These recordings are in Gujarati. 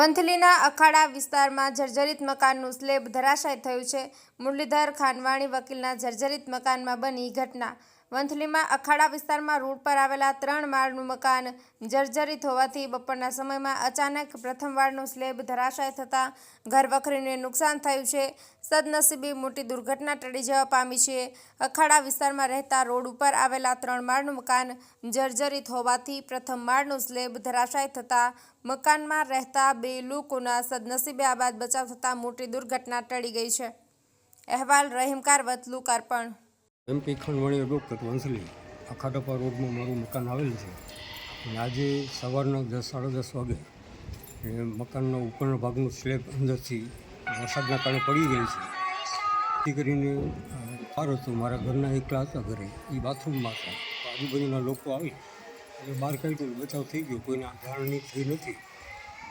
વંથલીના અખાડા વિસ્તારમાં જર્જરિત મકાનનું સ્લેબ ધરાશાય થયું છે. મુરલીધર ખાનવાણી વકીલના જર્જરિત મકાનમાં બની ઘટના. વંથલીમાં અખાડા વિસ્તારમાં રોડ પર આવેલા 3 માળનું મકાન જર્જરિત હોવાથી બપોરના સમયમાં અચાનક પ્રથમ માળનું સ્લેબ ધરાશાય થતાં ઘરવખરીને નુકસાન થયું છે. સદનસીબે મોટી દુર્ઘટના ટળી જવા પામી છે. અખાડા વિસ્તારમાં રહેતા રોડ ઉપર આવેલા 3 માળનું મકાન જર્જરિત હોવાથી પ્રથમ માળનું સ્લેબ ધરાશાય થતાં મકાનમાં રહેતા 2 લોકોના સદનસીબે આબાદ બચાવ થતાં મોટી દુર્ઘટના ટળી ગઈ છે. અહેવાલ રહીમકાર વતલુ કારપણ. MP ખાનવાણી એડવોકેટ વંથલી અખાડા રોડમાં મારું મકાન આવેલું છે. અને આજે સવારના 10 સાડા 10 વાગે મકાનના ઉપરના ભાગનું સ્લેબ અંદરથી વરસાદના કારણે પડી ગઈ છે. જેથી કરીને બહાર હતો, મારા ઘરના એકલા હતા ઘરે, એ બાથરૂમમાં હતા. આજુબાજુના લોકો આવી એટલે બહાર કાઢ્યું, બચાવ થઈ ગયો, કોઈને જાણની થઈ નથી.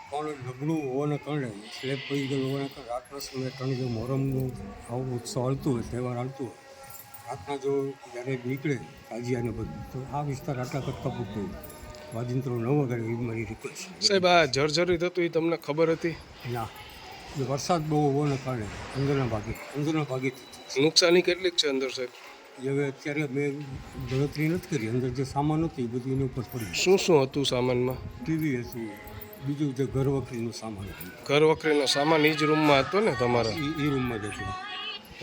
પણ નબળું હોવાના કારણે સ્લેબ પડી ગયેલું હોવાના કારણે રાતના સમયે ત્રણ જે મોહરમનું આવું ઉત્સવ હાલતું હોય, તહેવાર હાલતું હોય, રાતના જો જ્યારે નીકળે તાજિયાને બધું, તો આ વિસ્તાર આટલા કરતાં પૂરતો વાજિંત્રો ન વગાડે એવી મારી રિક્વેસ્ટ. સાહેબ, આ જર્જરિત હતું એ તમને ખબર હતી? ના, એ વરસાદ બહુ હોવાના કારણે અંદરના ભાગે નુકસાની કેટલીક છે અંદર સાહેબ? હવે અત્યારે મેં ગણતરી નથી કરી. અંદર જે સામાન હતું એ બધું એની ઉપર પડી. શું હતું સામાનમાં? ટીવી હતું, બીજું જે ઘર વખરીનું સામાન હતું. ઘર વખરીનો સામાન એ જ રૂમમાં હતો ને તમારા? એ રૂમમાં જ હતું.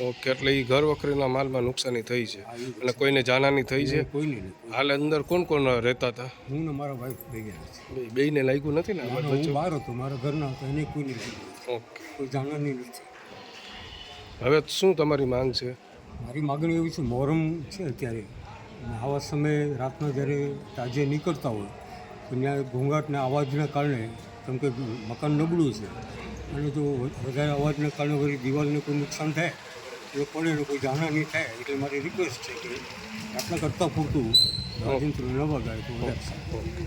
ઓકે, એટલે એ ઘર વખરીના માલમાં નુકસાની થઈ છે અને કોઈને જાનહાની થઈ છે? કોઈને નહીં. હાલ અંદર કોણ કોણ રહેતા હતા? હું ને મારા વાઈફ બે ગયા છે. બેયને લાગ્યું નથી ને? હું બહાર હતો, મારા ઘરના હતા, એને કોઈને લાગ્યું. ઓકે, કોઈ જાણવાની નથી. હવે શું તમારી માંગ છે? મારી માગણી એવી છે, મોહરમ છે અત્યારે, અને આવા સમયે રાતના જ્યારે તાજે નીકળતા હોય તો ત્યાં ઘોંઘાટના અવાજના કારણે, કેમ કે મકાન નબળું છે અને જો વધારે અવાજના કારણે વળી દિવાલને કોઈ નુકસાન થાય તો પડે ને કોઈ જાણહાની થાય. એટલે મારી રિક્વેસ્ટ છે કે આટલા કરતાં પૂરતું વાજિંત્રો ન વગાડે તો વધારે સારું.